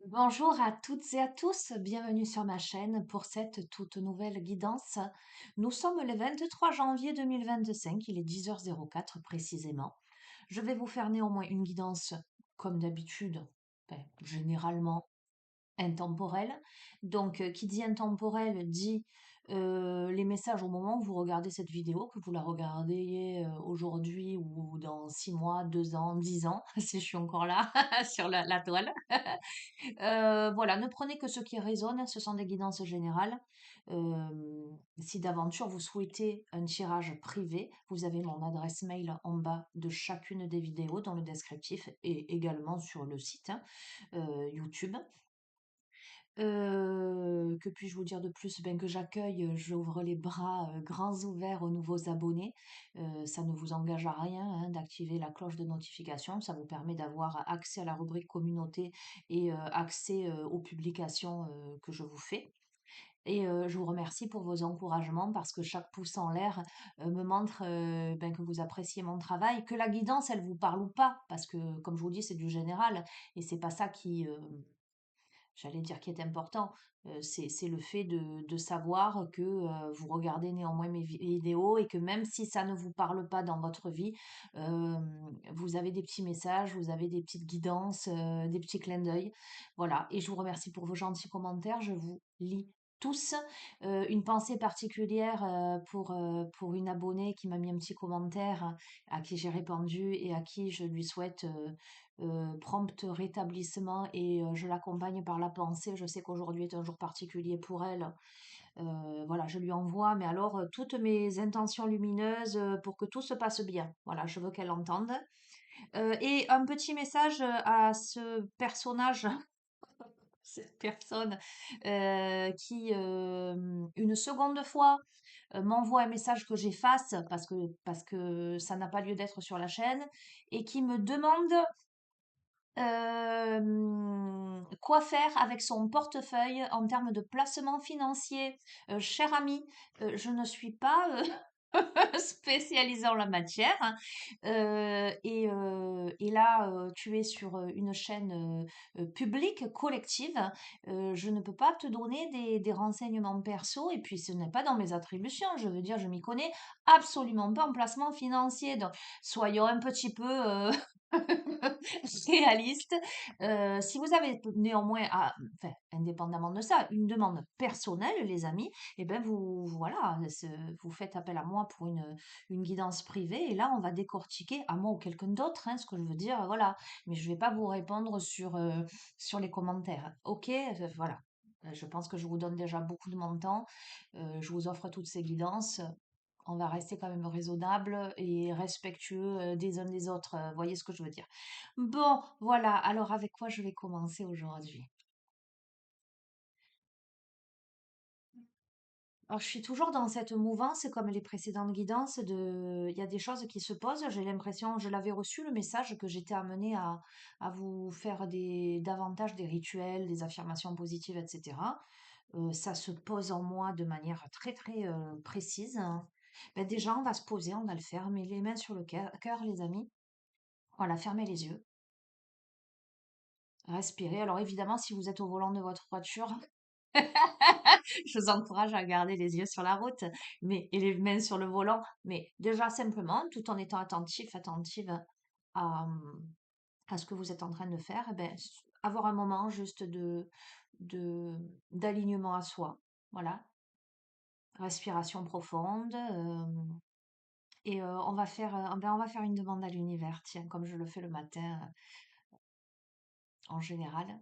Bonjour à toutes et à tous, bienvenue sur ma chaîne pour cette toute nouvelle guidance. Nous sommes le 23 janvier 2025, il est 10h04 précisément. Je vais vous faire néanmoins une guidance comme d'habitude, généralement intemporel. Donc, qui dit intemporel dit les messages au moment où vous regardez cette vidéo, que vous la regardez aujourd'hui ou dans 6 mois, 2 ans, 10 ans, si je suis encore là sur la toile. Voilà, ne prenez que ce qui résonne, ce sont des guidances générales. Si d'aventure vous souhaitez un tirage privé, vous avez mon adresse mail en bas de chacune des vidéos dans le descriptif et également sur le site YouTube. Que puis-je vous dire de plus? Ben, que j'accueille, j'ouvre les bras, grands ouverts aux nouveaux abonnés. Ça ne vous engage à rien, hein, d'activer la cloche de notification. Ça vous permet d'avoir accès à la rubrique communauté et accès, aux publications, que je vous fais. Et je vous remercie pour vos encouragements parce que chaque pouce en l'air, me montre, ben, que vous appréciez mon travail, que la guidance, elle vous parle ou pas. Parce que, comme je vous dis, c'est du général et c'est pas ça qui, j'allais dire qui est important, c'est le fait de savoir que, vous regardez néanmoins mes vidéos et que même si ça ne vous parle pas dans votre vie, vous avez des petits messages, vous avez des petites guidances, des petits clins d'œil. Voilà et je vous remercie pour vos gentils commentaires, je vous lis tous. Une pensée particulière, pour une abonnée qui m'a mis un petit commentaire, à qui j'ai répondu et à qui je lui souhaite, prompt rétablissement et je l'accompagne par la pensée. Je sais qu'aujourd'hui est un jour particulier pour elle. Voilà, je lui envoie, mais alors toutes mes intentions lumineuses pour que tout se passe bien. Voilà, je veux qu'elle l'entende. Et un petit message à ce personnage, cette personne qui, une seconde fois, m'envoie un message que j'efface parce que ça n'a pas lieu d'être sur la chaîne et qui me demande quoi faire avec son portefeuille en termes de placement financier? Cher ami, je ne suis pas, spécialisée en la matière, hein, et là, tu es sur, une chaîne, publique, collective. Je ne peux pas te donner des renseignements perso et puis ce n'est pas dans mes attributions. Je veux dire, je m'y connais absolument pas en placement financier, donc soyons un petit peu, réaliste. Si vous avez néanmoins, enfin, indépendamment de ça, une demande personnelle, les amis, et ben vous, voilà, vous faites appel à moi pour une guidance privée, et là, on va décortiquer, à moi ou quelqu'un d'autre, hein, ce que je veux dire, voilà. Mais je vais pas vous répondre sur les commentaires. Ok, voilà. Je pense que je vous donne déjà beaucoup de mon temps. Je vous offre toutes ces guidances. On va rester quand même raisonnable et respectueux des uns des autres. Voyez ce que je veux dire. Bon, voilà. Alors, avec quoi je vais commencer aujourd'hui? Alors, je suis toujours dans cette mouvance, comme les précédentes guidances, il y a des choses qui se posent. J'ai l'impression, je l'avais reçu le message que j'étais amenée à vous faire davantage des rituels, des affirmations positives, etc. Ça se pose en moi de manière très très précise, hein. Ben déjà, on va se poser, on va le faire, mais les mains sur le cœur, les amis. Voilà, fermez les yeux, respirez. Alors évidemment, si vous êtes au volant de votre voiture, je vous encourage à garder les yeux sur la route, mais et les mains sur le volant. Mais déjà simplement, tout en étant attentif, attentive à, à ce que vous êtes en train de faire, eh ben, avoir un moment juste de d'alignement à soi. Voilà, respiration profonde. Et on va faire une demande à l'univers, tiens, comme je le fais le matin en général.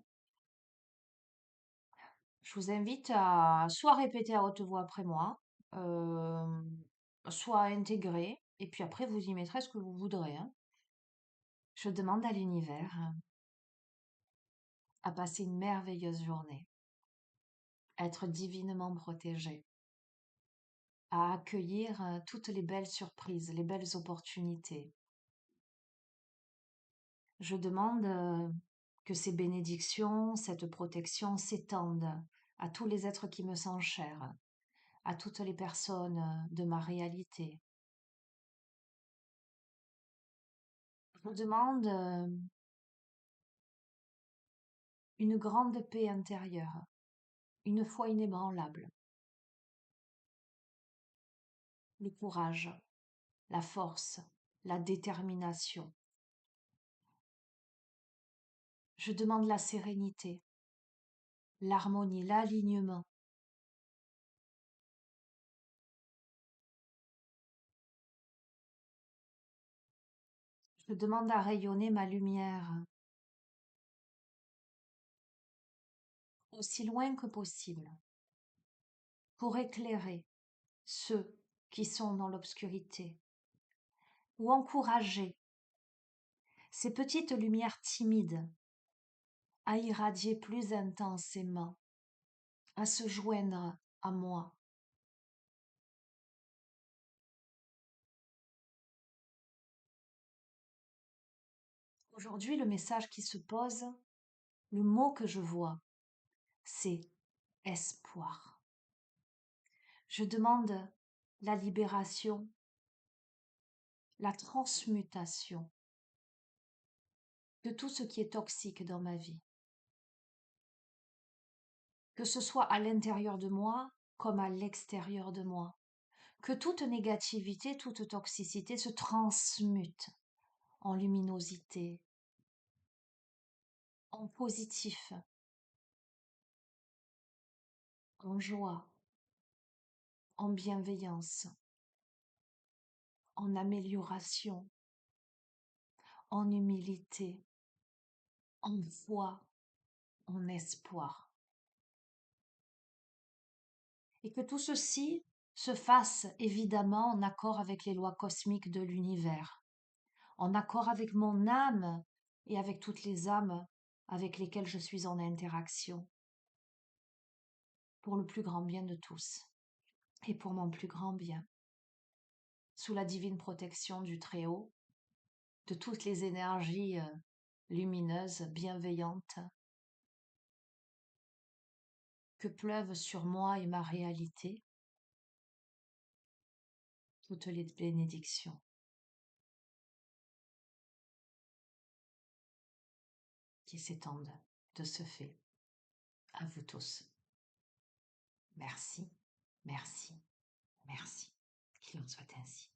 Je vous invite à soit répéter à haute voix après moi, euh, soit à intégrer, et puis après vous y mettrez ce que vous voudrez, hein. Je demande à l'univers à passer une merveilleuse journée, à être divinement protégé, à accueillir toutes les belles surprises, les belles opportunités. Je demande que ces bénédictions, cette protection s'étendent à tous les êtres qui me sont chers, à toutes les personnes de ma réalité. Je demande une grande paix intérieure, une foi inébranlable, le courage, la force, la détermination. Je demande la sérénité, l'harmonie, l'alignement. Je demande à rayonner ma lumière aussi loin que possible pour éclairer ceux qui sont dans l'obscurité ou encourager ces petites lumières timides à irradier plus intensément, à se joindre à moi. Aujourd'hui, le message qui se pose, le mot que je vois, c'est espoir. Je demande la libération, la transmutation de tout ce qui est toxique dans ma vie, que ce soit à l'intérieur de moi comme à l'extérieur de moi, que toute négativité, toute toxicité se transmute en luminosité, en positif, en joie, en bienveillance, en amélioration, en humilité, en foi, en espoir. Et que tout ceci se fasse évidemment en accord avec les lois cosmiques de l'univers, en accord avec mon âme et avec toutes les âmes avec lesquelles je suis en interaction, pour le plus grand bien de tous et pour mon plus grand bien, sous la divine protection du Très-Haut, de toutes les énergies lumineuses, bienveillantes, que pleuvent sur moi et ma réalité toutes les bénédictions qui s'étendent de ce fait à vous tous. Merci, merci, merci. Qu'il en soit ainsi.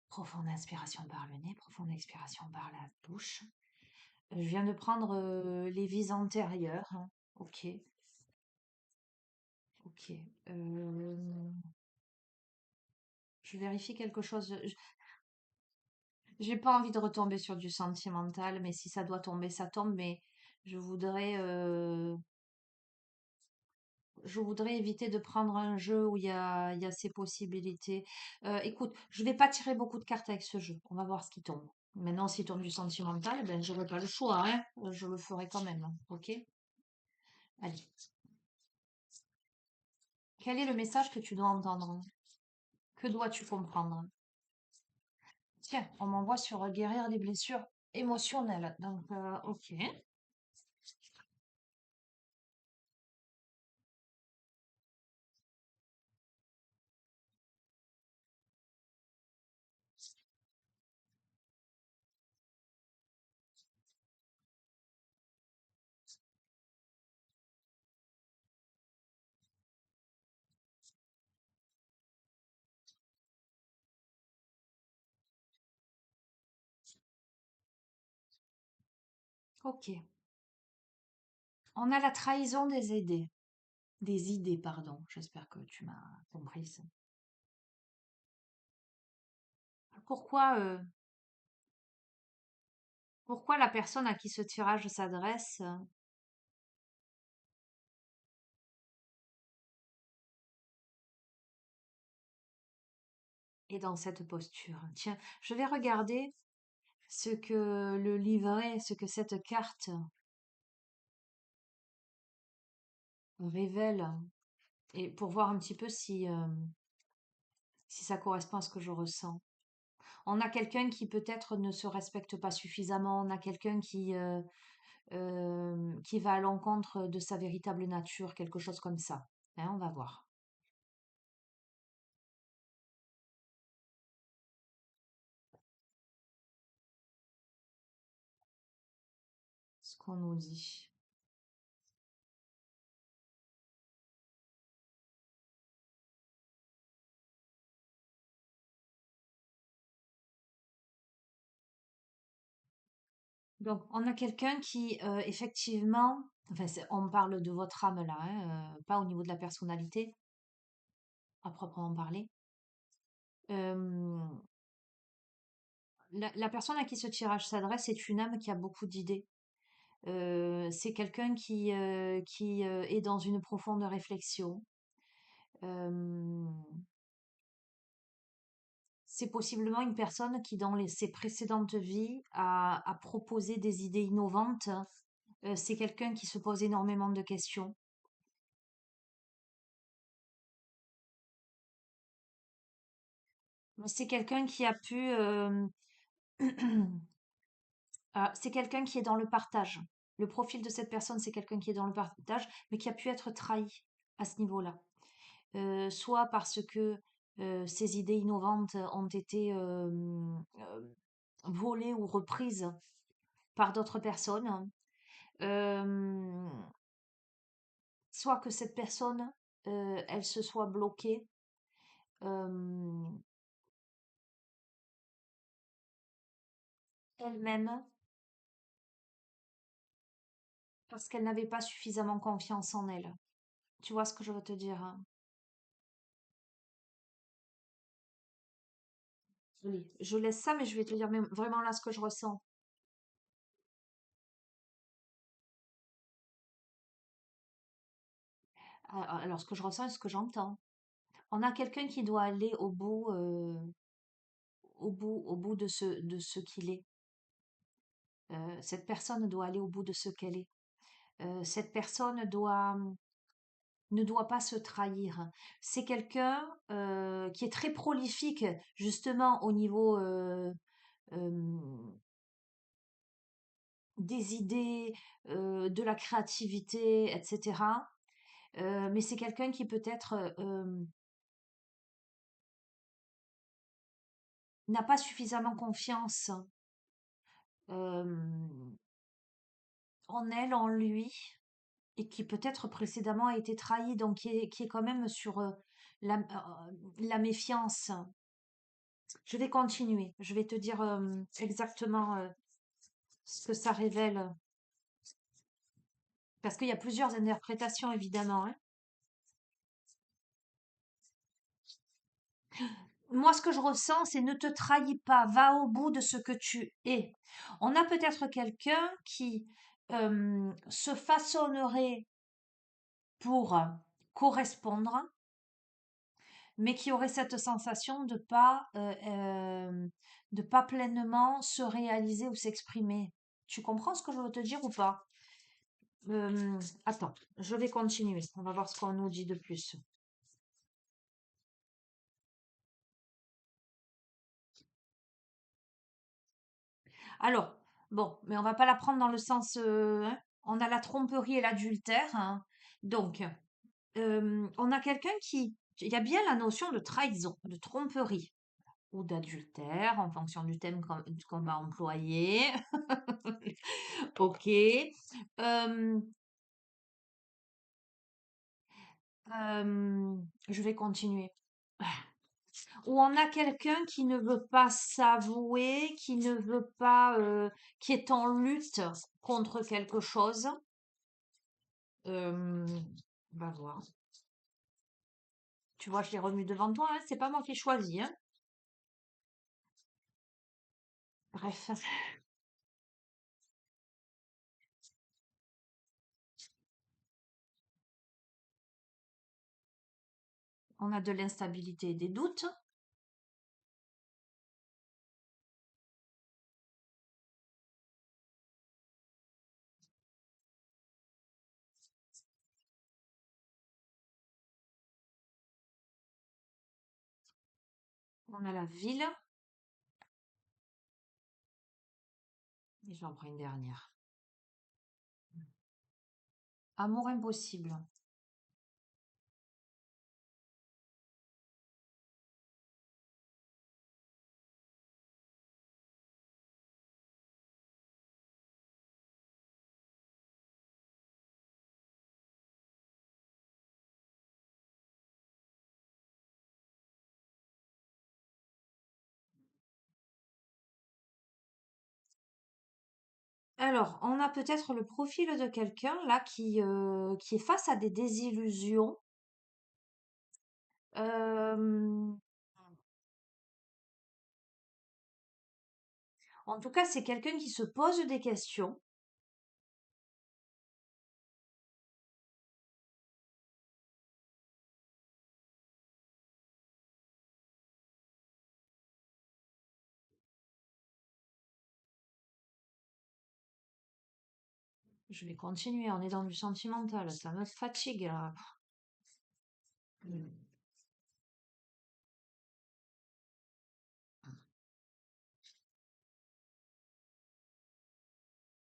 Profonde inspiration par le nez, profonde expiration par la bouche. Je viens de prendre les vis antérieures, hein. Ok, ok. Je vérifie quelque chose. J'ai pas envie de retomber sur du sentimental, mais si ça doit tomber, ça tombe. Mais je voudrais, euh, je voudrais éviter de prendre un jeu où il y a ces possibilités. Écoute, je vais pas tirer beaucoup de cartes avec ce jeu. On va voir ce qui tombe. Maintenant, s'il tombe du sentimental, ben j'aurai pas le choix, hein. Je le ferai quand même, hein. Ok? Allez. Quel est le message que tu dois entendre? Que dois-tu comprendre? Tiens, on m'envoie sur guérir les blessures émotionnelles. Donc, ok. Ok. On a la trahison des idées. Des idées, pardon. J'espère que tu m'as comprise. Pourquoi, pourquoi la personne à qui ce tirage s'adresse est dans cette posture? Tiens, je vais regarder ce que le livret, ce que cette carte révèle et pour voir un petit peu si ça correspond à ce que je ressens. On a quelqu'un qui peut-être ne se respecte pas suffisamment, on a quelqu'un qui va à l'encontre de sa véritable nature, quelque chose comme ça. Hein, on va voir. ce qu'on nous dit. Donc, on a quelqu'un qui, effectivement, enfin, on parle de votre âme là, hein, pas au niveau de la personnalité, à proprement parler. Euh, la personne à qui ce tirage s'adresse est une âme qui a beaucoup d'idées. C'est quelqu'un qui est dans une profonde réflexion. Euh, c'est possiblement une personne qui, dans ses précédentes vies, a proposé des idées innovantes. C'est quelqu'un qui se pose énormément de questions. Mais c'est quelqu'un qui a pu... c'est quelqu'un qui est dans le partage. Le profil de cette personne, c'est quelqu'un qui est dans le partage, mais qui a pu être trahi à ce niveau-là. Soit parce que ses idées innovantes ont été volées ou reprises par d'autres personnes, euh, soit que cette personne, elle se soit bloquée euh, elle-même parce qu'elle n'avait pas suffisamment confiance en elle. Tu vois ce que je veux te dire, hein? Oui. Je laisse ça, mais je vais te dire vraiment là ce que je ressens. Alors, ce que je ressens et ce que j'entends. On a quelqu'un qui doit aller au bout de ce qu'il est. Cette personne doit aller au bout de ce qu'elle est. Cette personne ne doit pas se trahir. C'est quelqu'un qui est très prolifique, justement, au niveau euh, des idées, de la créativité, etc. Mais c'est quelqu'un qui peut-être n'a pas suffisamment confiance euh, en elle, en lui, et qui peut-être précédemment a été trahi, donc qui est quand même sur la méfiance. Je vais continuer, je vais te dire exactement ce que ça révèle, parce qu'il y a plusieurs interprétations évidemment, hein. Moi, ce que je ressens, c'est ne te trahis pas, va au bout de ce que tu es. On a peut-être quelqu'un qui se façonnerait pour correspondre, mais qui aurait cette sensation de pas pleinement se réaliser ou s'exprimer. Tu comprends ce que je veux te dire ou pas? Attends, je vais continuer. On va voir ce qu'on nous dit de plus. Alors, bon, mais on va pas la prendre dans le sens, hein. On a la tromperie et l'adultère, hein. Donc, on a quelqu'un qui, il y a bien la notion de trahison, de tromperie ou d'adultère en fonction du thème qu'on va employer. Ok. Euh, je vais continuer. Ou on a quelqu'un qui ne veut pas s'avouer, qui ne veut pas, qui est en lutte contre quelque chose. On va voir. Tu vois, je l'ai remis devant toi, hein, c'est pas moi qui ai choisi, hein. Bref, on a de l'instabilité et des doutes. On a la ville. Et je vais en prendre une dernière. Amour impossible. Alors, on a peut-être le profil de quelqu'un là qui est face à des désillusions. Euh, En tout cas, c'est quelqu'un qui se pose des questions. Je vais continuer, on est dans du sentimental, ça me fatigue là. Mm.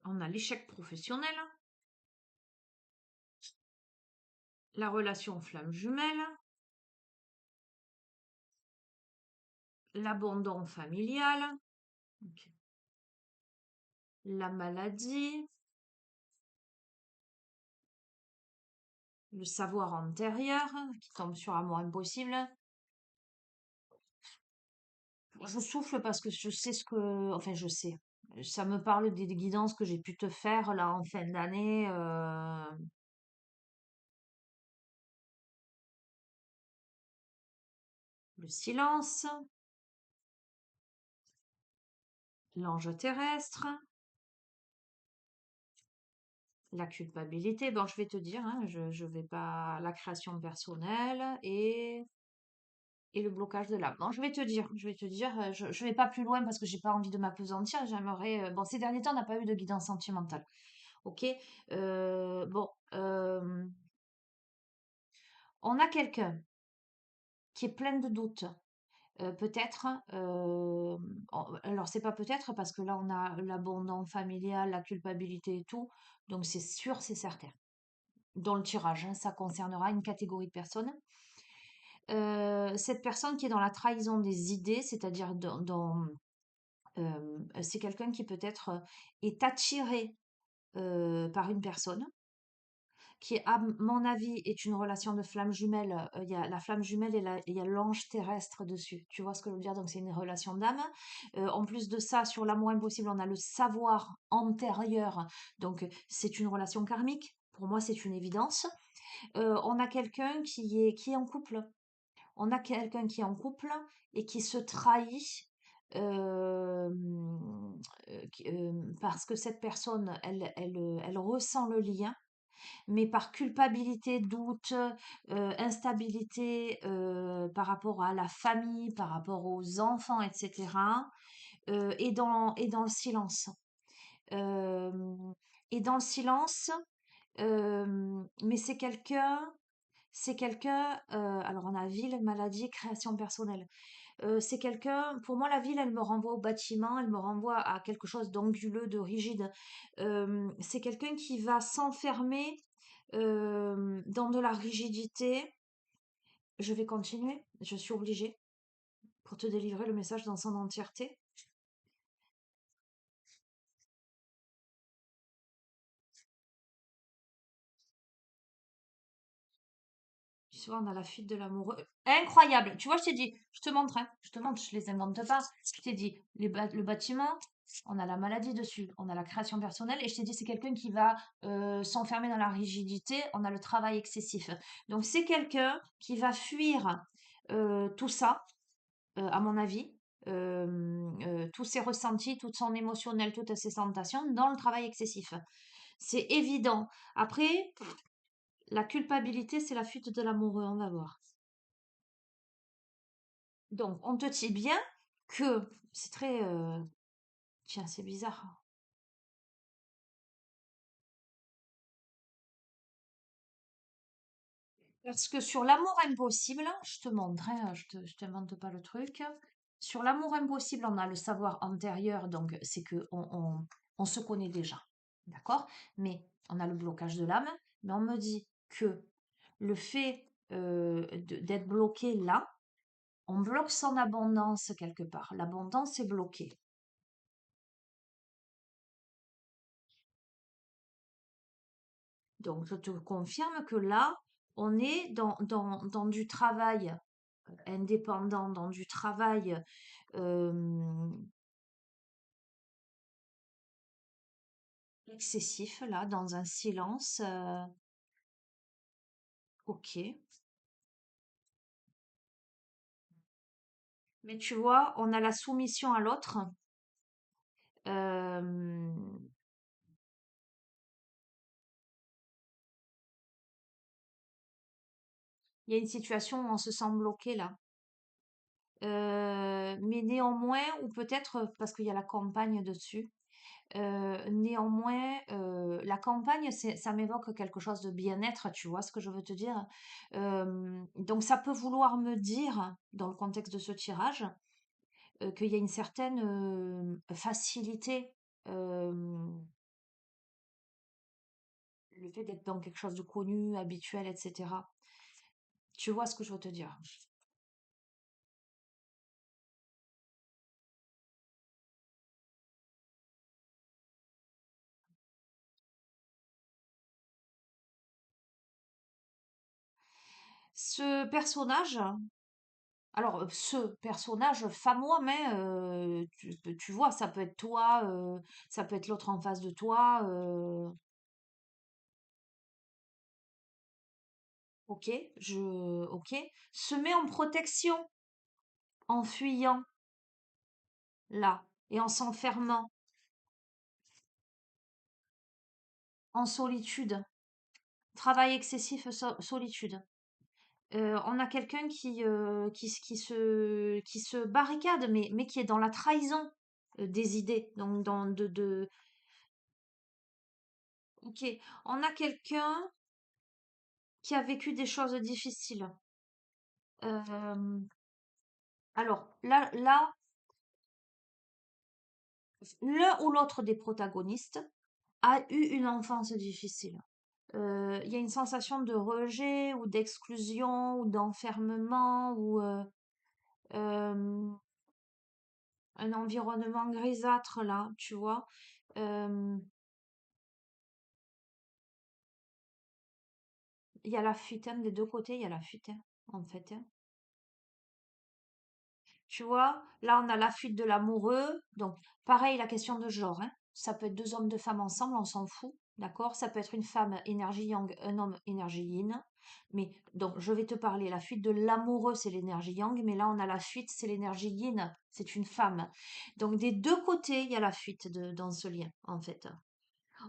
On a l'échec professionnel, la relation flamme jumelle, l'abandon familial, ok, la maladie, le savoir antérieur qui tombe sur amour impossible. Je souffle parce que je sais ce que... Enfin, je sais. Ça me parle des guidances que j'ai pu te faire là en fin d'année. Le silence, l'ange terrestre, la culpabilité. Bon, je vais te dire, hein, je vais pas... La création personnelle et le blocage de l'âme. Non, je vais te dire, je vais pas plus loin parce que j'ai pas envie de m'appesantir. J'aimerais... Bon, ces derniers temps, on n'a pas eu de guidance sentimentale. Ok? Bon, on a quelqu'un qui est plein de doutes. Peut-être, alors c'est pas peut-être parce que là on a l'abandon familial, la culpabilité et tout, donc c'est sûr, c'est certain. Dans le tirage, hein, ça concernera une catégorie de personnes. Cette personne qui est dans la trahison des idées, c'est-à-dire c'est quelqu'un qui peut-être est attiré par une personne, qui, à mon avis, est une relation de flamme jumelle. Il y a la flamme jumelle et il y a l'ange terrestre dessus. Tu vois ce que je veux dire? Donc, c'est une relation d'âme. En plus de ça, sur l'amour impossible, on a le savoir antérieur. Donc, c'est une relation karmique. Pour moi, c'est une évidence. On a quelqu'un qui est en couple. On a quelqu'un qui est en couple et qui se trahit. euh, Parce que cette personne, elle ressent le lien, mais par culpabilité, doute, instabilité par rapport à la famille, par rapport aux enfants, etc. Et dans le silence. Euh, et dans le silence, mais c'est quelqu'un, alors on a ville, maladie, création personnelle. C'est quelqu'un, pour moi, la ville, elle me renvoie au bâtiment, elle me renvoie à quelque chose d'anguleux, de rigide. C'est quelqu'un qui va s'enfermer dans de la rigidité. Je vais continuer, je suis obligée pour te délivrer le message dans son entièreté. Tu vois, on a la fuite de l'amoureux. Incroyable! Tu vois, je t'ai dit, je te montre, hein, je te montre, je les invente pas. Je t'ai dit, le bâtiment, on a la maladie dessus, on a la création personnelle, et je t'ai dit, c'est quelqu'un qui va s'enfermer dans la rigidité, on a le travail excessif. Donc, c'est quelqu'un qui va fuir tout ça, à mon avis, tous ses ressentis, tout son émotionnel, toutes ses sensations dans le travail excessif. C'est évident. Après, la culpabilité, c'est la fuite de l'amoureux, on va voir. Donc, on te dit bien que c'est très... Tiens, c'est bizarre. Parce que sur l'amour impossible, je te montre, hein, je t'invente pas le truc. Sur l'amour impossible, on a le savoir antérieur, donc c'est que on se connaît déjà. D'accord? Mais on a le blocage de l'âme, mais on me dit que le fait d'être bloqué là, on bloque son abondance quelque part. L'abondance est bloquée. Donc, je te confirme que là, on est dans du travail indépendant, dans du travail euh, excessif, là, dans un silence. Ok. Mais tu vois, on a la soumission à l'autre. Euh, Il y a une situation où on se sent bloqué là. Mais néanmoins, ou peut-être parce qu'il y a la campagne dessus, néanmoins, la campagne, ça m'évoque quelque chose de bien-être, tu vois ce que je veux te dire? Donc ça peut vouloir me dire, dans le contexte de ce tirage, qu'il y a une certaine facilité, euh, le fait d'être dans quelque chose de connu, habituel, etc. Tu vois ce que je veux te dire? Ce personnage, alors ce personnage, femme ou homme, hein, tu vois, ça peut être toi, ça peut être l'autre en face de toi, ok, ok, se met en protection en fuyant là et en s'enfermant en solitude, travail excessif, solitude. On a quelqu'un qui se barricade, mais qui est dans la trahison des idées. Donc, ok, on a quelqu'un qui a vécu des choses difficiles. Euh, alors, là, l'un ou l'autre des protagonistes a eu une enfance difficile. Il y a une sensation de rejet ou d'exclusion ou d'enfermement ou euh, un environnement grisâtre là, tu vois. Euh, Il y a la fuite, hein, des deux côtés, il y a la fuite, hein, en fait, hein. Tu vois, là, on a la fuite de l'amoureux. Donc, pareil, la question de genre, hein. Ça peut être deux hommes, deux femmes ensemble, on s'en fout, d'accord? Ça peut être une femme énergie yang, un homme énergie yin. Mais donc, je vais te parler. La fuite de l'amoureux, c'est l'énergie yang, mais là, on a la fuite, c'est l'énergie yin. C'est une femme. Donc, des deux côtés, il y a la fuite dans ce lien, en fait.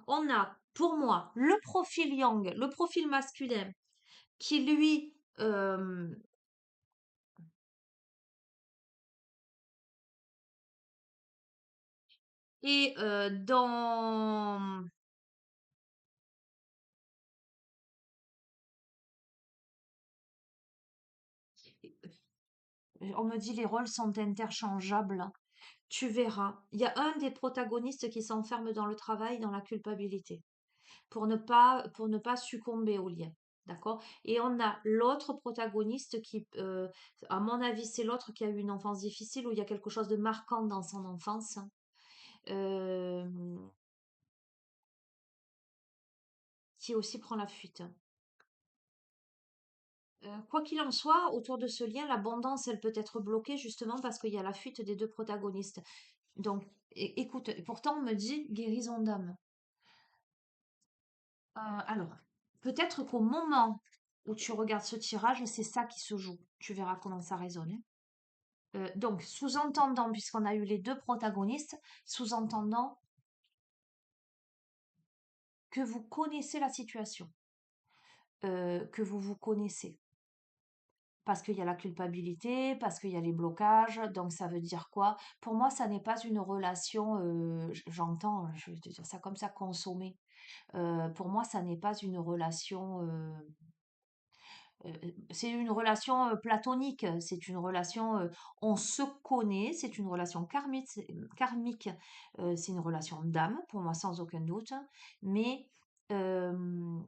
On a, pour moi, le profil yang, le profil masculin, qui lui est dans on me dit les rôles sont interchangeables. Tu verras. Il y a un des protagonistes qui s'enferme dans le travail, dans la culpabilité, pour ne pas succomber au lien. D'accord? Et on a l'autre protagoniste qui, à mon avis, c'est l'autre qui a eu une enfance difficile, où il y a quelque chose de marquant dans son enfance, euh, qui aussi prend la fuite. Quoi qu'il en soit, autour de ce lien, l'abondance, elle peut être bloquée justement parce qu'il y a la fuite des deux protagonistes. Donc, écoute, pourtant on me dit guérison d'âme. Alors, peut-être qu'au moment où tu regardes ce tirage, c'est ça qui se joue. Tu verras comment ça résonne, hein. Donc, sous-entendant, puisqu'on a eu les deux protagonistes, sous-entendant que vous connaissez la situation, que vous vous connaissez. Parce qu'il y a la culpabilité, parce qu'il y a les blocages, donc ça veut dire quoi? Pour moi, ça n'est pas une relation, j'entends, je vais te dire ça comme ça, consommée. Pour moi, ça n'est pas une relation, c'est une relation platonique, c'est une relation, on se connaît, c'est une relation karmique, c'est une relation d'âme, pour moi, sans aucun doute, mais euh,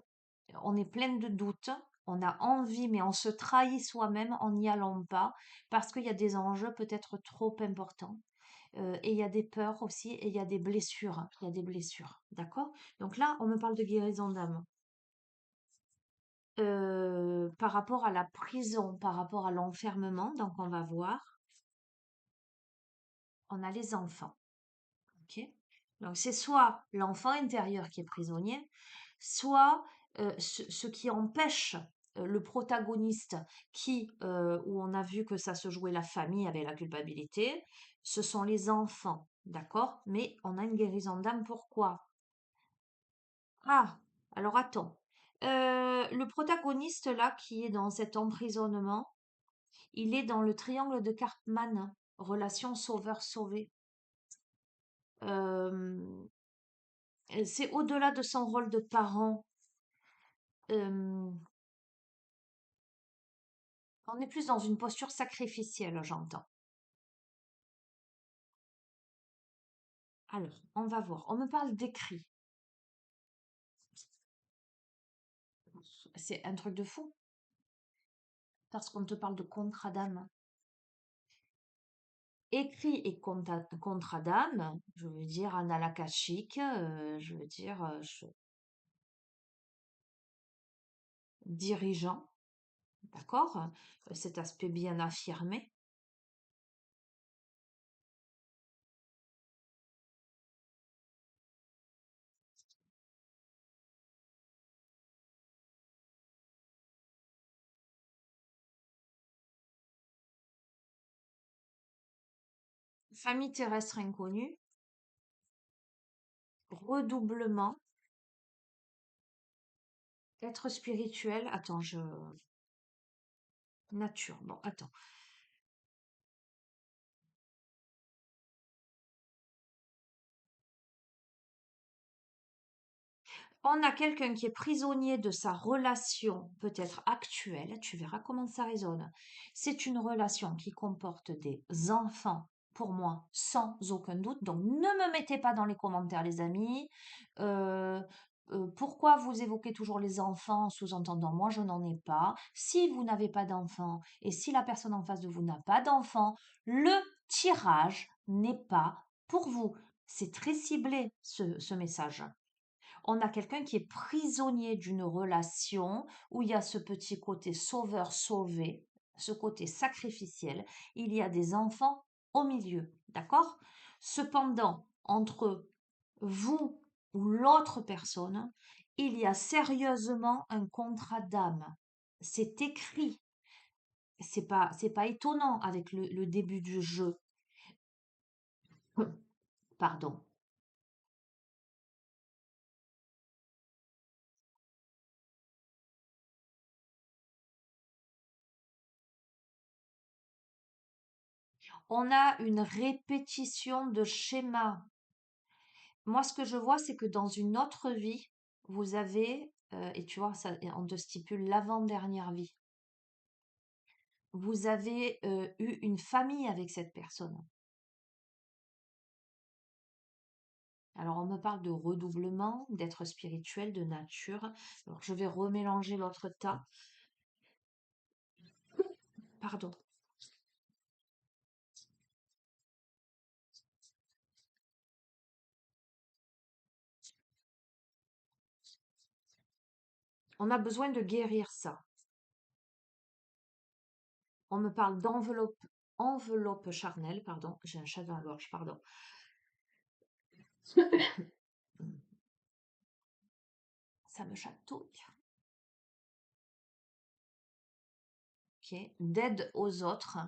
on est plein de doutes, on a envie, mais on se trahit soi-même en n'y allant pas, parce qu'il y a des enjeux peut-être trop importants. Et il y a des peurs aussi, et il y a des blessures. Il y a des blessures, d'accord? Donc là, on me parle de guérison d'âme. Par rapport à la prison, par rapport à l'enfermement, donc on va voir, on a les enfants, ok? Donc c'est soit l'enfant intérieur qui est prisonnier, soit ce qui empêche le protagoniste où on a vu que ça se jouait la famille avec la culpabilité, ce sont les enfants, d'accord? Mais on a une guérison d'âme, pourquoi? Ah, alors attends. Le protagoniste là qui est dans cet emprisonnement, il est dans le triangle de Karpman, relation sauveur-sauvé. Euh, c'est au-delà de son rôle de parent. Euh, on est plus dans une posture sacrificielle, j'entends. Alors, on va voir. On me parle d'écrit. C'est un truc de fou, parce qu'on te parle de contrat d'âme. Écrit et contrat d'âme, je veux dire analakashique, je veux dire dirigeant, d'accord? Cet aspect bien affirmé. Famille terrestre inconnue, redoublement, être spirituel. Attends, nature. Bon, attends. On a quelqu'un qui est prisonnier de sa relation, peut-être actuelle, tu verras comment ça résonne. C'est une relation qui comporte des enfants, pour moi, sans aucun doute. Donc ne me mettez pas dans les commentaires, les amis. Euh, Pourquoi vous évoquez toujours les enfants, sous-entendant moi je n'en ai pas. Si vous n'avez pas d'enfants et si la personne en face de vous n'a pas d'enfants, le tirage n'est pas pour vous. C'est très ciblé ce message. On a quelqu'un qui est prisonnier d'une relation où il y a ce petit côté sauveur-sauvé, ce côté sacrificiel. Il y a des enfants au milieu, d'accord? Cependant, entre vous ou l'autre personne, il y a sérieusement un contrat d'âme. C'est écrit. C'est pas étonnant avec le début du jeu. Pardon. On a une répétition de schémas. Moi, ce que je vois, c'est que dans une autre vie, vous avez, et tu vois, ça, et on te stipule l'avant-dernière vie, vous avez eu une famille avec cette personne. Alors, on me parle de redoublement, d'être spirituel, de nature. Alors, je vais remélanger l'autre tas. Pardon. On a besoin de guérir ça. On me parle enveloppe charnelle, pardon. J'ai un chat dans la gorge, pardon. Ça me chatouille. Ok. D'aide aux autres,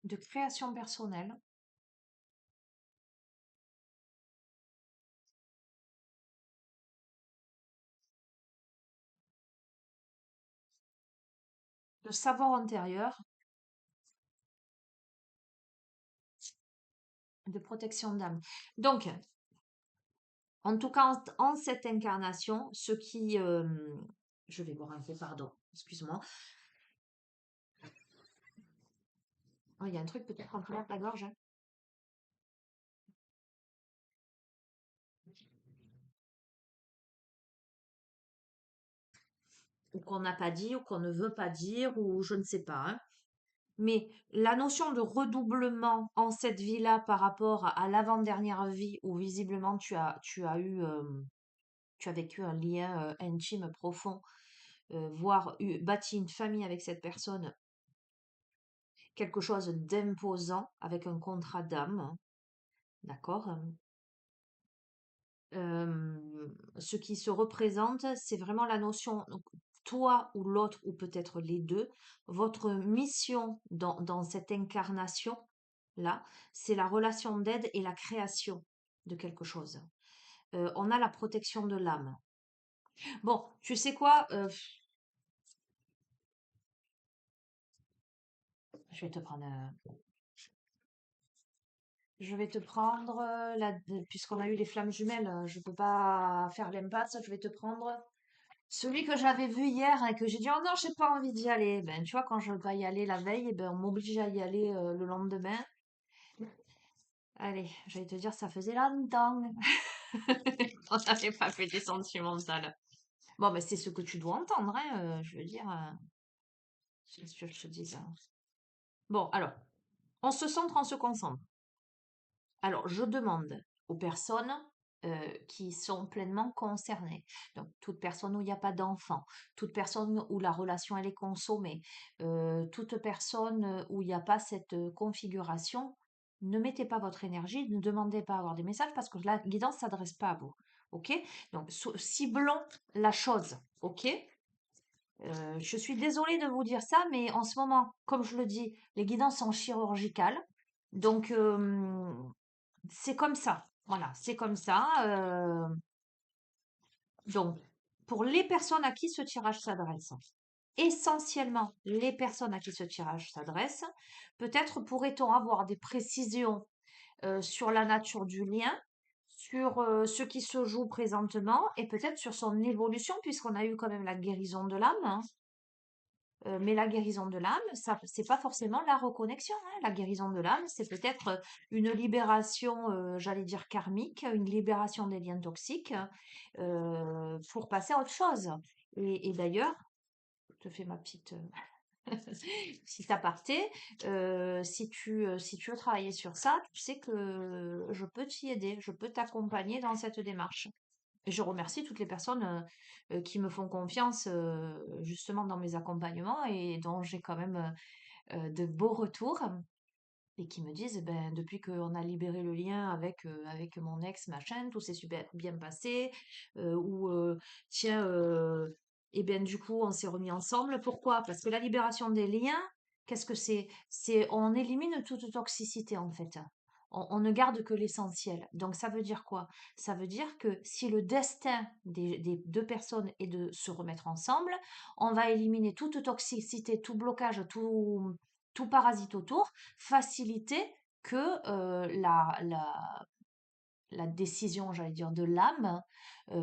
de création personnelle, de savoir antérieur, de protection d'âme. Donc, en tout cas, en cette incarnation, ce qui... je vais boire un peu, pardon, excuse-moi. Oh, il y a un truc peut-être en travers de la gorge, hein, ou qu'on n'a pas dit, ou qu'on ne veut pas dire, ou je ne sais pas, hein. Mais la notion de redoublement en cette vie-là par rapport à l'avant-dernière vie où visiblement tu as vécu un lien intime profond, voire bâti une famille avec cette personne quelque chose d'imposant avec un contrat d'âme, d'accord? Ce qui se représente, c'est vraiment la notion, donc, toi ou l'autre, ou peut-être les deux, votre mission dans cette incarnation-là, c'est la relation d'aide et la création de quelque chose. On a la protection de l'âme. Bon, tu sais quoi? Je vais te prendre, puisqu'on a eu les flammes jumelles, je peux pas faire l'impasse. Je vais te prendre celui que j'avais vu hier et que j'ai dit, oh non, j'ai pas envie d'y aller. Ben, tu vois, quand je veux pas y aller la veille, eh ben, on m'oblige à y aller le lendemain. Allez, j'allais te dire, ça faisait longtemps. On n'avait pas fait des sentimentales. Bon, mais c'est ce que tu dois entendre, hein, je veux dire. Qu'est-ce que je te dis ça? Bon, alors, on se centre, on se concentre. Alors, je demande aux personnes qui sont pleinement concernées, donc toute personne où il n'y a pas d'enfant, toute personne où la relation elle est consommée, toute personne où il n'y a pas cette configuration, ne mettez pas votre énergie, ne demandez pas à avoir des messages parce que la guidance ne s'adresse pas à vous. Ok? Donc, ciblons la chose. Ok? Je suis désolée de vous dire ça, mais en ce moment, comme je le dis, les guidances sont chirurgicales. Donc, c'est comme ça. Voilà, c'est comme ça. Donc, pour les personnes à qui ce tirage s'adresse, essentiellement les personnes à qui ce tirage s'adresse, peut-être pourrait-on avoir des précisions sur la nature du lien, sur ce qui se joue présentement et peut-être sur son évolution, puisqu'on a eu quand même la guérison de l'âme, hein. Mais la guérison de l'âme, ça, c'est pas forcément la reconnexion, hein. La guérison de l'âme, c'est peut-être une libération, j'allais dire karmique, une libération des liens toxiques, pour passer à autre chose. Et d'ailleurs, je te fais ma petite petite aparté, si tu veux travailler sur ça, tu sais que je peux t'y aider, je peux t'accompagner dans cette démarche. Et je remercie toutes les personnes qui me font confiance justement dans mes accompagnements et dont j'ai quand même de beaux retours et qui me disent, ben, depuis qu'on a libéré le lien avec mon ex, machin, tout s'est super bien passé, ou tiens, et ben du coup, on s'est remis ensemble. Pourquoi? Parce que la libération des liens, qu'est-ce que c'est? C'est on élimine toute toxicité en fait. On ne garde que l'essentiel. Donc ça veut dire quoi? Ça veut dire que si le destin des deux personnes est de se remettre ensemble, on va éliminer toute toxicité, tout blocage, tout parasite autour, faciliter que la décision, j'allais dire, de l'âme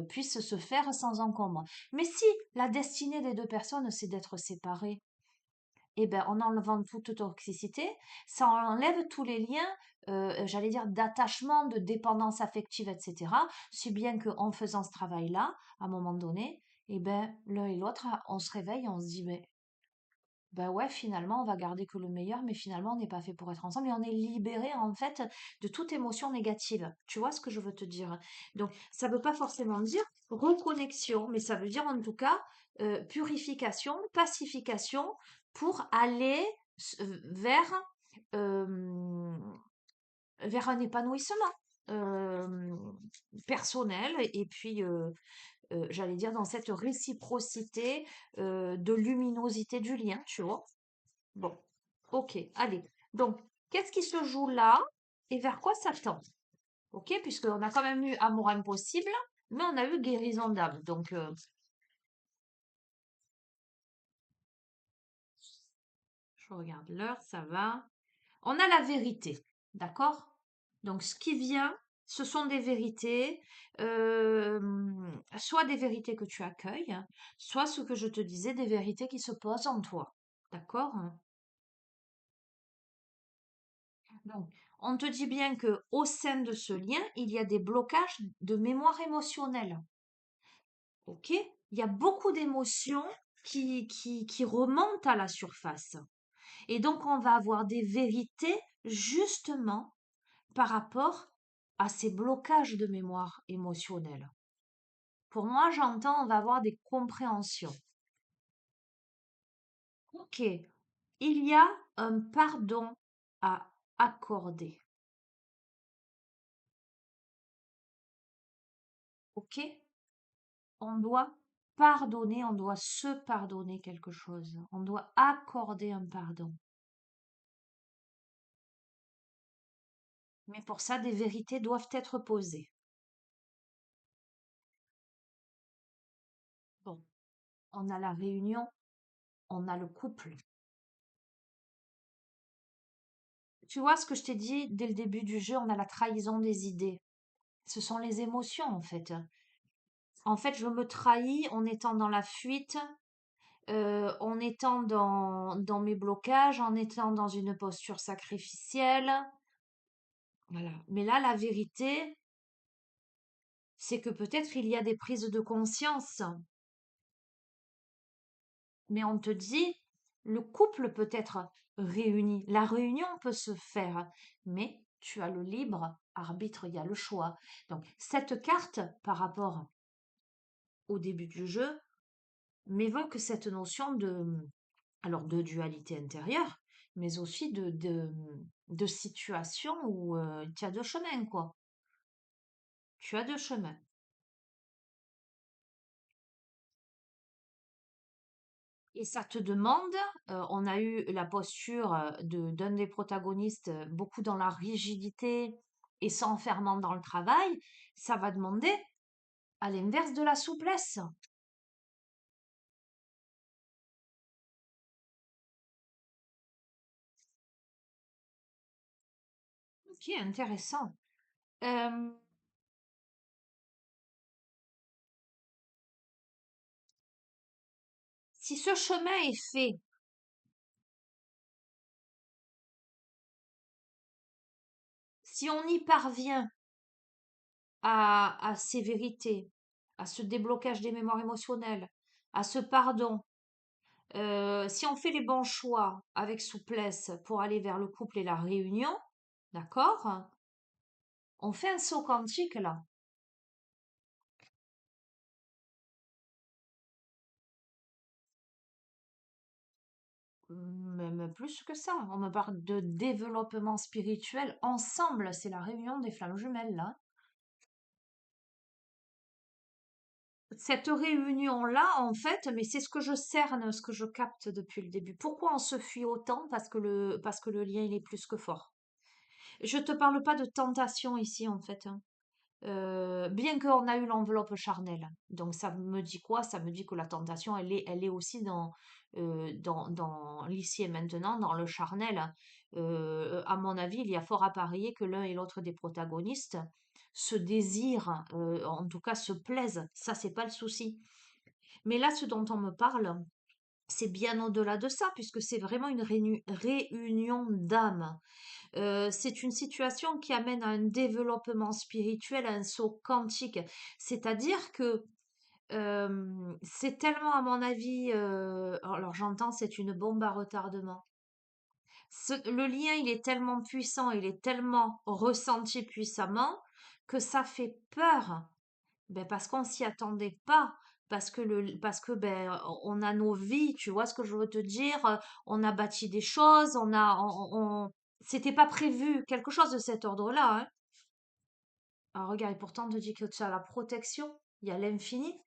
puisse se faire sans encombre. Mais si la destinée des deux personnes, c'est d'être séparées, eh ben, en enlevant toute toxicité, ça enlève tous les liens, j'allais dire, d'attachement, de dépendance affective, etc. Si bien qu'en faisant ce travail-là, à un moment donné, eh ben, l'un et l'autre, on se réveille, on se dit, mais bah ouais, finalement, on va garder que le meilleur, mais finalement, on n'est pas fait pour être ensemble et on est libéré en fait de toute émotion négative. Tu vois ce que je veux te dire? Donc, ça ne veut pas forcément dire reconnexion, mais ça veut dire en tout cas purification, pacification pour aller vers, euh, vers un épanouissement euh, personnel et puis j'allais dire, dans cette réciprocité de luminosité du lien, tu vois. Bon, ok, allez. Donc, qu'est-ce qui se joue là et vers quoi ça tend? Ok, puisqu'on a quand même eu amour impossible, mais on a eu guérison d'âme. Donc, je regarde l'heure, ça va. On a la vérité, d'accord? Donc, ce qui vient, ce sont des vérités, euh, soit des vérités que tu accueilles, soit ce que je te disais, des vérités qui se posent en toi, d'accord? Donc, on te dit bien que au sein de ce lien, il y a des blocages de mémoire émotionnelle, ok? Il y a beaucoup d'émotions qui remontent à la surface. Et donc, on va avoir des vérités justement par rapport à ces blocages de mémoire émotionnelle. Pour moi, j'entends, on va avoir des compréhensions. Ok, Il y a un pardon à accorder, ok? On doit pardonner, on doit se pardonner quelque chose, on doit accorder un pardon. Mais pour ça, des vérités doivent être posées. Bon, on a la réunion, on a le couple. Tu vois ce que je t'ai dit dès le début du jeu, on a la trahison des idées. Ce sont les émotions en fait. En fait, je me trahis en étant dans la fuite, en étant dans mes blocages, en étant dans une posture sacrificielle. Voilà. Mais là, la vérité, c'est que peut-être il y a des prises de conscience. Mais on te dit, le couple peut être réuni. La réunion peut se faire, mais tu as le libre arbitre, il y a le choix. Donc, cette carte, par rapport au début du jeu, m'évoque cette notion alors de dualité intérieure, mais aussi de situation où tu as deux chemins, quoi. Tu as deux chemins. Et ça te demande, on a eu la posture d'un des protagonistes beaucoup dans la rigidité et s'enfermant dans le travail, ça va demander à l'inverse de la souplesse. Ok, intéressant. Euh, si ce chemin est fait, si on y parvient à ces vérités, à ce déblocage des mémoires émotionnelles, à ce pardon, si on fait les bons choix avec souplesse pour aller vers le couple et la réunion, d'accord? On fait un saut quantique là. Même plus que ça. On me parle de développement spirituel ensemble. C'est la réunion des flammes jumelles là. Cette réunion-là, en fait, mais c'est ce que je cerne, ce que je capte depuis le début. Pourquoi on se fuit autant? Parce que le lien, il est plus que fort. Je te parle pas de tentation ici, en fait, hein. Bien qu'on a eu l'enveloppe charnelle. Donc ça me dit quoi? Ça me dit que la tentation, elle est aussi dans l'ici et maintenant, dans le charnel. À mon avis, il y a fort à parier que l'un et l'autre des protagonistes se désirent, en tout cas se plaisent. Ça, c'est pas le souci. Mais là, ce dont on me parle, c'est bien au-delà de ça, puisque c'est vraiment une réunion d'âmes. C'est une situation qui amène à un développement spirituel, à un saut quantique. C'est-à-dire que c'est tellement, à mon avis, alors j'entends, c'est une bombe à retardement. Le lien, il est tellement puissant, il est tellement ressenti puissamment que ça fait peur. Ben parce qu'on s'y attendait pas. Parce que ben on a nos vies, tu vois ce que je veux te dire? On a bâti des choses, c'était pas prévu, quelque chose de cet ordre-là, hein. Alors regarde, et pourtant on te dit que tu as la protection, il y a l'infini,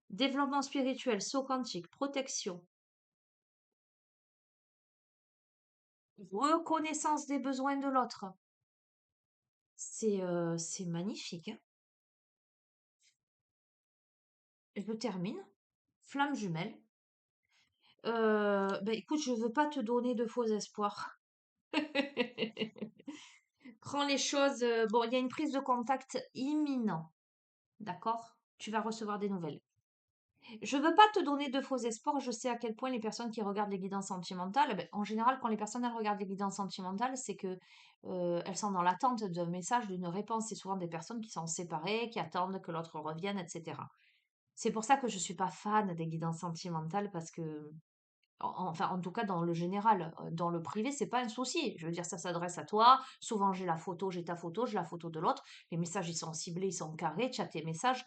développement spirituel, saut quantique, protection, reconnaissance des besoins de l'autre. C'est magnifique, hein. Je termine. Flamme jumelle. Ben écoute, je veux pas te donner de faux espoirs. Prends les choses. Bon, il y a une prise de contact imminent. D'accord? Tu vas recevoir des nouvelles. Je veux pas te donner de faux espoirs. Je sais à quel point les personnes qui regardent les guidances sentimentales, eh ben, en général, quand les personnes elles regardent les guidances sentimentales, c'est que elles sont dans l'attente d'un message, d'une réponse. C'est souvent des personnes qui sont séparées, qui attendent que l'autre revienne, etc. C'est pour ça que je suis pas fan des guidances sentimentales parce que enfin, en tout cas, dans le général, dans le privé, c'est pas un souci. Je veux dire, ça s'adresse à toi. Souvent, j'ai la photo, j'ai ta photo, j'ai la photo de l'autre. Les messages, ils sont ciblés, ils sont carrés. Tu as tes messages.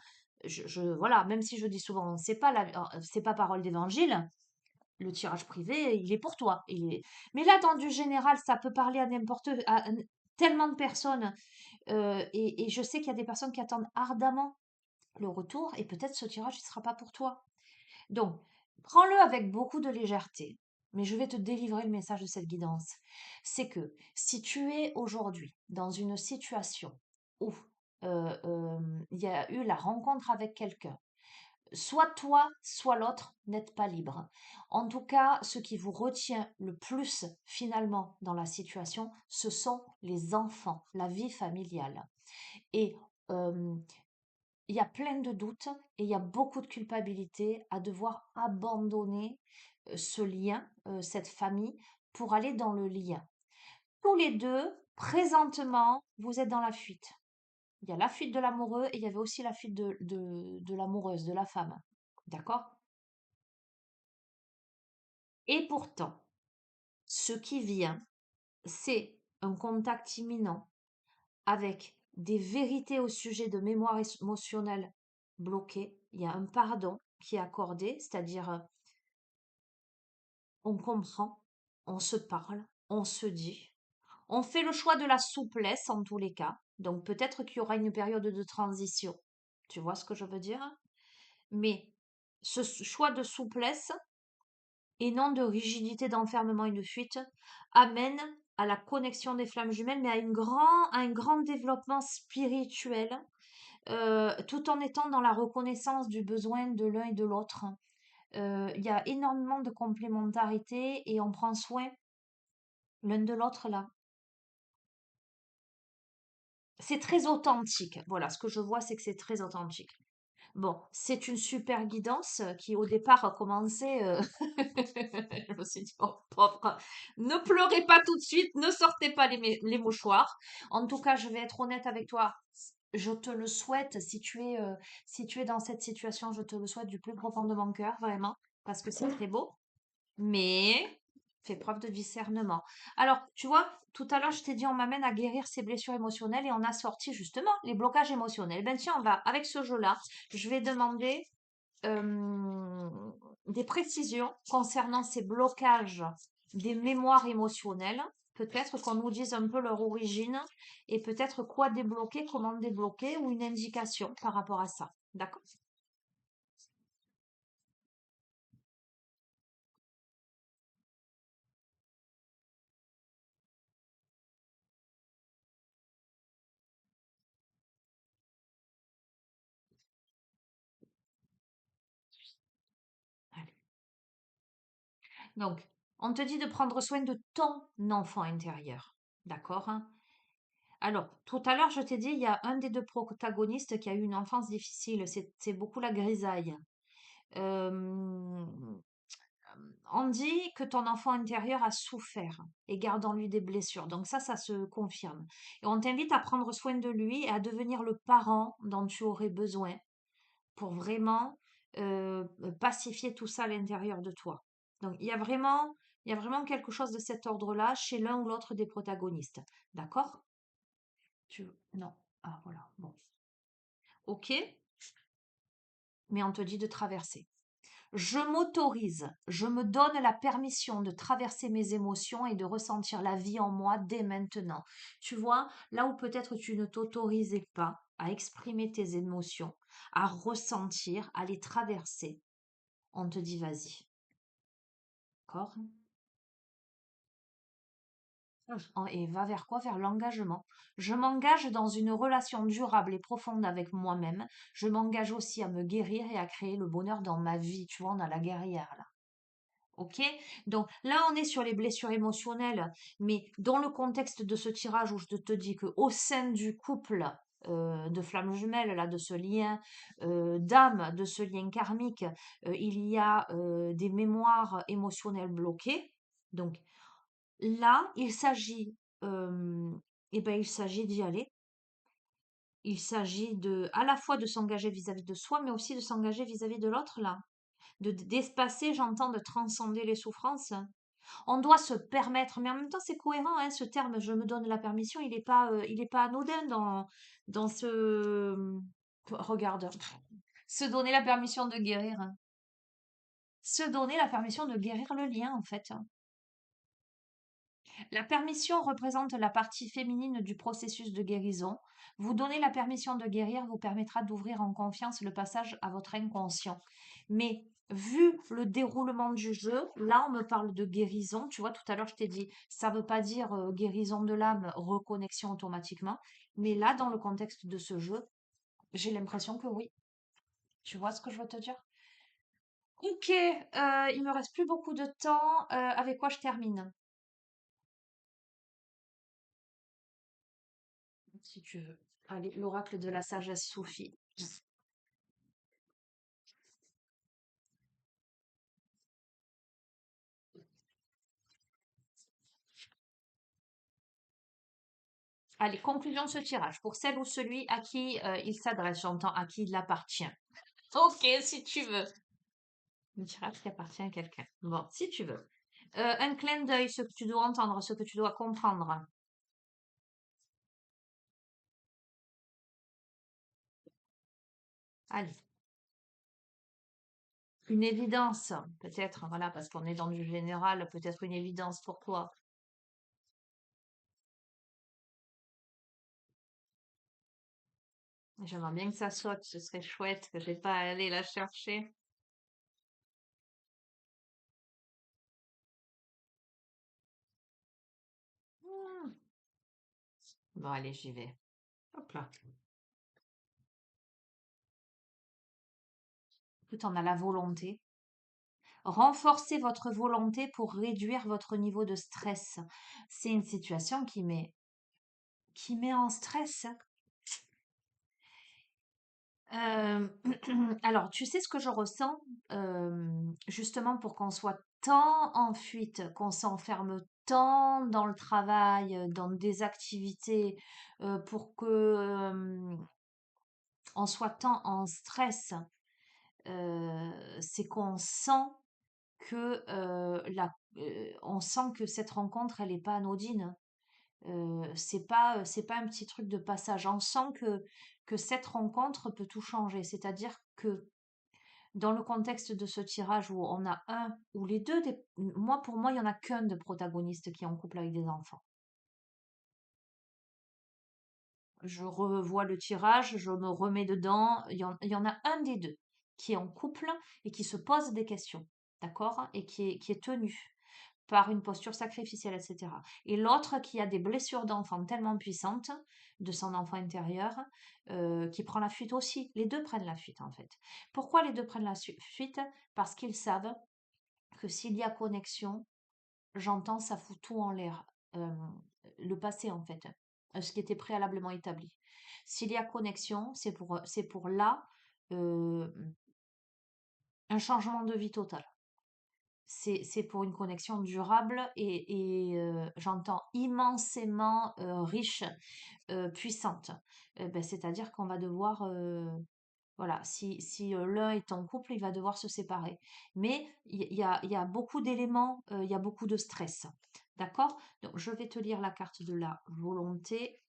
Voilà, même si je dis souvent, c'est pas parole d'évangile. Le tirage privé, il est pour toi. Mais là, dans du général, ça peut parler à tellement de personnes. Et je sais qu'il y a des personnes qui attendent ardemment le retour et peut-être ce tirage, il sera pas pour toi. Donc, prends-le avec beaucoup de légèreté. Mais je vais te délivrer le message de cette guidance. C'est que si tu es aujourd'hui dans une situation où il y a eu la rencontre avec quelqu'un, soit toi, soit l'autre n'êtes pas libre. En tout cas, ce qui vous retient le plus finalement dans la situation, ce sont les enfants, la vie familiale. Et euh, il y a plein de doutes et il y a beaucoup de culpabilité à devoir abandonner ce lien, cette famille, pour aller dans le lien. Tous les deux, présentement, vous êtes dans la fuite. Il y a la fuite de l'amoureux et il y avait aussi la fuite de l'amoureuse, de la femme. D'accord? Et pourtant, ce qui vient, c'est un contact imminent avec des vérités au sujet de mémoire émotionnelle bloquée. Il y a un pardon qui est accordé, c'est-à-dire on comprend, on se parle, on se dit. On fait le choix de la souplesse en tous les cas. Donc peut-être qu'il y aura une période de transition. Tu vois ce que je veux dire? Mais ce choix de souplesse et non de rigidité, d'enfermement et de fuite amène à la connexion des flammes jumelles, mais à un grand développement spirituel, tout en étant dans la reconnaissance du besoin de l'un et de l'autre. Il y a énormément de complémentarité et on prend soin l'un de l'autre là. C'est très authentique. Voilà, ce que je vois, c'est que c'est très authentique. Bon, c'est une super guidance qui au départ a commencé. Je me suis dit, oh pauvre, ne pleurez pas tout de suite, ne sortez pas les mouchoirs. En tout cas, je vais être honnête avec toi. Je te le souhaite, si tu es dans cette situation, je te le souhaite du plus profond de mon cœur, vraiment, parce que c'est très beau. Mais fais preuve de discernement. Alors, tu vois, tout à l'heure, je t'ai dit, on m'amène à guérir ces blessures émotionnelles et on a sorti justement les blocages émotionnels. Ben tiens, on va, avec ce jeu-là, je vais demander euh, des précisions concernant ces blocages des mémoires émotionnelles. Peut-être qu'on nous dise un peu leur origine et peut-être quoi débloquer, comment débloquer ou une indication par rapport à ça. D'accord? Allez. Donc, on te dit de prendre soin de ton enfant intérieur. D'accord, hein? Alors, tout à l'heure, je t'ai dit, il y a un des deux protagonistes qui a eu une enfance difficile. C'est beaucoup la grisaille. Euh, on dit que ton enfant intérieur a souffert et garde en lui des blessures. Donc ça se confirme. Et on t'invite à prendre soin de lui et à devenir le parent dont tu aurais besoin pour vraiment pacifier tout ça à l'intérieur de toi. Donc il y a vraiment quelque chose de cet ordre-là chez l'un ou l'autre des protagonistes. D'accord? Non. Ah voilà. Bon. Ok. Mais on te dit de traverser. Je m'autorise, je me donne la permission de traverser mes émotions et de ressentir la vie en moi dès maintenant. Tu vois, là où peut-être tu ne t'autorisais pas à exprimer tes émotions, à ressentir, à les traverser, on te dit vas-y. D'accord? Et va vers quoi? Vers l'engagement. Je m'engage dans une relation durable et profonde avec moi-même. Je m'engage aussi à me guérir et à créer le bonheur dans ma vie. Tu vois, on a la guerrière là. Ok? Donc là, on est sur les blessures émotionnelles, mais dans le contexte de ce tirage où je te dis que au sein du couple de flammes jumelles, là, de ce lien d'âme, de ce lien karmique, il y a des mémoires émotionnelles bloquées. Donc là, il s'agit d'y aller. Il s'agit à la fois de s'engager vis-à-vis de soi, mais aussi de s'engager vis-à-vis de l'autre, là. D'espacer, j'entends, de transcender les souffrances. On doit se permettre, mais en même temps, c'est cohérent, hein, ce terme, je me donne la permission, il est pas anodin dans ce, regarde, se donner la permission de guérir, hein. Se donner la permission de guérir le lien, en fait. La permission représente la partie féminine du processus de guérison. Vous donner la permission de guérir vous permettra d'ouvrir en confiance le passage à votre inconscient. Mais vu le déroulement du jeu, là on me parle de guérison. Tu vois, tout à l'heure je t'ai dit, ça ne veut pas dire guérison de l'âme, reconnexion automatiquement. Mais là, dans le contexte de ce jeu, j'ai l'impression que oui. Tu vois ce que je veux te dire? Ok, il me reste plus beaucoup de temps. Avec quoi je termine? Si tu veux. Allez, l'oracle de la sagesse Sophie. Allez, conclusion de ce tirage. Pour celle ou celui à qui il s'adresse, j'entends à qui il appartient. Ok, si tu veux. Un tirage qui appartient à quelqu'un. Bon, si tu veux. Un clin d'œil, ce que tu dois entendre, ce que tu dois comprendre. Allez, une évidence, peut-être, voilà, parce qu'on est dans du général, peut-être une évidence pour toi. J'aimerais bien que ça saute, ce serait chouette, que j'ai pas à aller la chercher. Hmm. Bon, allez, j'y vais. Hop là. Écoute, on a la volonté. Renforcez votre volonté pour réduire votre niveau de stress. C'est une situation qui met en stress. Euh, alors, tu sais ce que je ressens, justement pour qu'on soit tant en fuite, qu'on s'enferme tant dans le travail, dans des activités, pour que on soit tant en stress, c'est qu'on sent que on sent que cette rencontre, elle n'est pas anodine. C'est pas un petit truc de passage. On sent que cette rencontre peut tout changer. C'est-à-dire que dans le contexte de ce tirage où on a un ou les deux, moi pour moi, il y en a qu'un de protagoniste qui est en couple avec des enfants. Je revois le tirage, je me remets dedans. Il y en a un des deux qui est en couple et qui se pose des questions, d'accord? Et qui est tenu par une posture sacrificielle, etc. Et l'autre qui a des blessures d'enfant tellement puissantes de son enfant intérieur, qui prend la fuite aussi. Les deux prennent la fuite en fait. Pourquoi les deux prennent la fuite? Parce qu'ils savent que s'il y a connexion, j'entends, ça fout tout en l'air. Euh, le passé en fait, ce qui était préalablement établi. S'il y a connexion, c'est pour là euh, un changement de vie total. C'est pour une connexion durable et j'entends immensément riche, puissante. Ben, c'est-à-dire qu'on va devoir, voilà, si l'un est en couple, il va devoir se séparer. Mais il y a beaucoup d'éléments, il y a beaucoup de stress. D'accord? Donc, je vais te lire la carte de la volonté.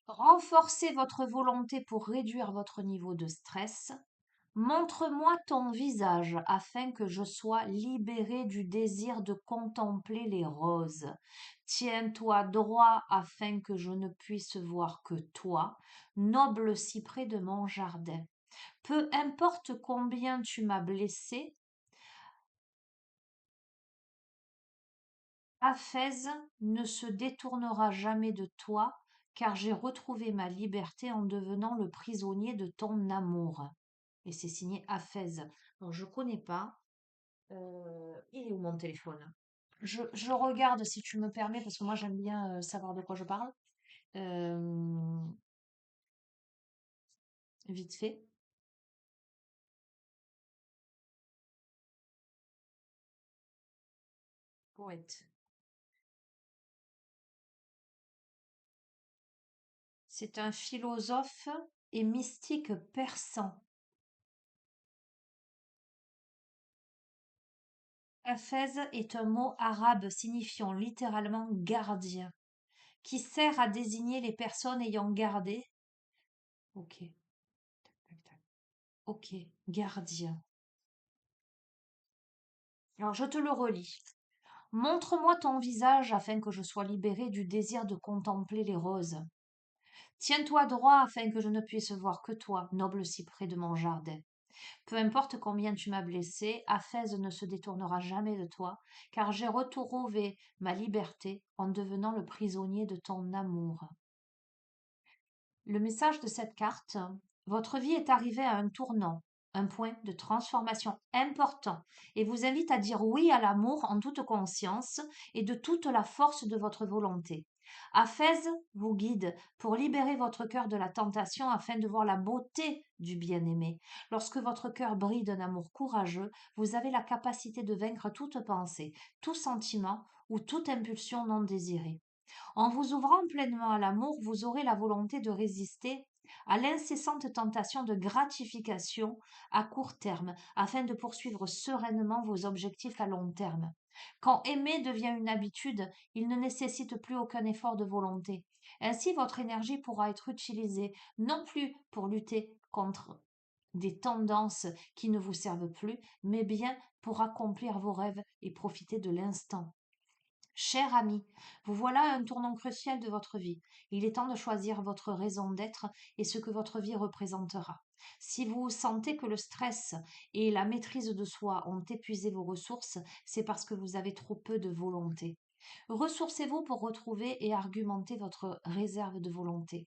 Renforcez votre volonté pour réduire votre niveau de stress. Montre-moi ton visage afin que je sois libérée du désir de contempler les roses. Tiens-toi droit afin que je ne puisse voir que toi, noble cyprès de mon jardin. Peu importe combien tu m'as blessé, Aphèse ne se détournera jamais de toi, car j'ai retrouvé ma liberté en devenant le prisonnier de ton amour. Et c'est signé Aphèse. Alors, je connais pas. Il est où mon téléphone? Je regarde si tu me permets, parce que moi j'aime bien savoir de quoi je parle. Euh, Vite fait. Poète. C'est un philosophe et mystique persan. Hafez est un mot arabe signifiant littéralement gardien, qui sert à désigner les personnes ayant gardé. Ok. Ok, gardien. Alors je te le relis. Montre-moi ton visage afin que je sois libérée du désir de contempler les roses. Tiens-toi droit afin que je ne puisse voir que toi, noble cyprès de mon jardin. Peu importe combien tu m'as blessé, Aphèse ne se détournera jamais de toi, car j'ai retrouvé ma liberté en devenant le prisonnier de ton amour. Le message de cette carte, votre vie est arrivée à un tournant, un point de transformation important, et vous invite à dire oui à l'amour en toute conscience et de toute la force de votre volonté. Aphèse vous guide pour libérer votre cœur de la tentation afin de voir la beauté du bien-aimé. Lorsque votre cœur brille d'un amour courageux, vous avez la capacité de vaincre toute pensée, tout sentiment ou toute impulsion non désirée. En vous ouvrant pleinement à l'amour, vous aurez la volonté de résister à l'incessante tentation de gratification à court terme afin de poursuivre sereinement vos objectifs à long terme. Quand aimer devient une habitude, il ne nécessite plus aucun effort de volonté. Ainsi, votre énergie pourra être utilisée non plus pour lutter contre des tendances qui ne vous servent plus, mais bien pour accomplir vos rêves et profiter de l'instant. Cher ami, vous voilà à un tournant crucial de votre vie. Il est temps de choisir votre raison d'être et ce que votre vie représentera. Si vous sentez que le stress et la maîtrise de soi ont épuisé vos ressources, c'est parce que vous avez trop peu de volonté. Ressourcez-vous pour retrouver et argumenter votre réserve de volonté.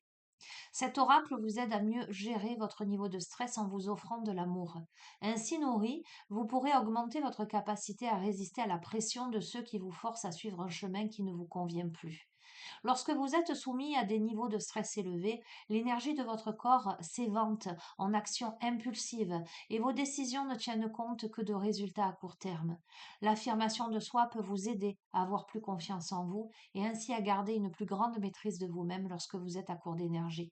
Cet oracle vous aide à mieux gérer votre niveau de stress en vous offrant de l'amour. Ainsi nourri, vous pourrez augmenter votre capacité à résister à la pression de ceux qui vous forcent à suivre un chemin qui ne vous convient plus. Lorsque vous êtes soumis à des niveaux de stress élevés, l'énergie de votre corps s'évente en actions impulsives et vos décisions ne tiennent compte que de résultats à court terme. L'affirmation de soi peut vous aider à avoir plus confiance en vous et ainsi à garder une plus grande maîtrise de vous-même lorsque vous êtes à court d'énergie.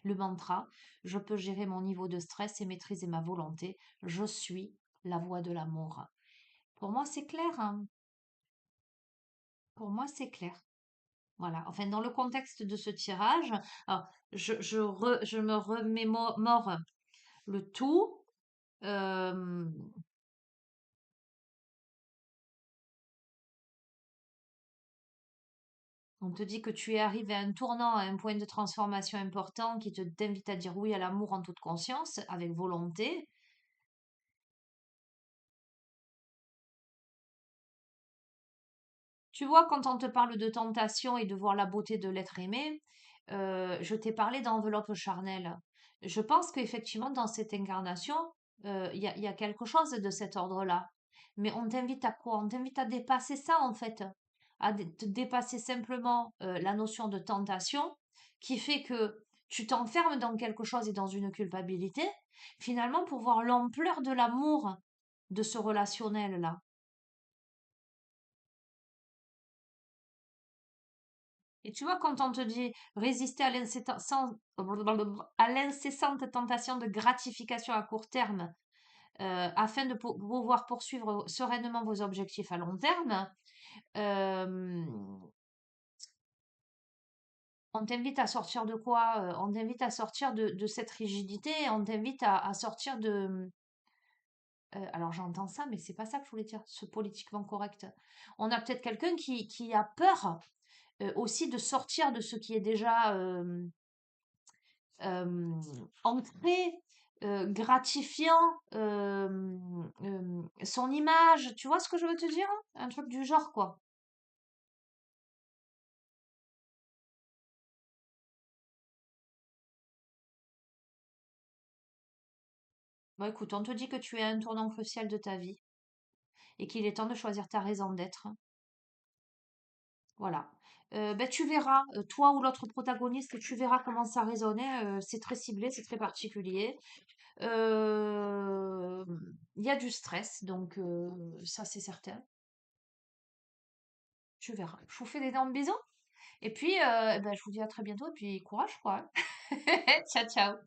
Le mantra, je peux gérer mon niveau de stress et maîtriser ma volonté. Je suis la voie de l'amour. Pour moi, c'est clair, hein. Pour moi, c'est clair. Voilà. Enfin, dans le contexte de ce tirage, alors, je me remémore le tout. Euh, on te dit que tu es arrivé à un tournant, à un point de transformation important qui te t'invite à dire oui à l'amour en toute conscience, avec volonté. Tu vois, quand on te parle de tentation et de voir la beauté de l'être aimé, je t'ai parlé d'enveloppe charnelle. Je pense qu'effectivement, dans cette incarnation, il y a quelque chose de cet ordre-là. Mais on t'invite à quoi? On t'invite à dépasser ça, en fait. Te dépasser simplement la notion de tentation qui fait que tu t'enfermes dans quelque chose et dans une culpabilité, finalement, pour voir l'ampleur de l'amour de ce relationnel-là. Et tu vois, quand on te dit résister à l'incessante tentation de gratification à court terme, afin de pouvoir poursuivre sereinement vos objectifs à long terme, euh, on t'invite à sortir de quoi? On t'invite à sortir de cette rigidité, on t'invite à sortir de... alors j'entends ça, mais c'est pas ça que je voulais dire, ce politiquement correct. On a peut-être quelqu'un qui a peur aussi de sortir de ce qui est déjà euh, ancré, gratifiant, son image, tu vois ce que je veux te dire? Un truc du genre, quoi. Bon, écoute, on te dit que tu es à un tournant crucial de ta vie et qu'il est temps de choisir ta raison d'être. Voilà. Ben, tu verras, toi ou l'autre protagoniste, tu verras comment ça résonne, hein. C'est très ciblé, c'est très particulier. Euh, Il y a du stress, donc ça c'est certain. Tu verras. Je vous fais d'énormes bisous. Et puis, ben, je vous dis à très bientôt et puis courage, quoi. Ciao, ciao.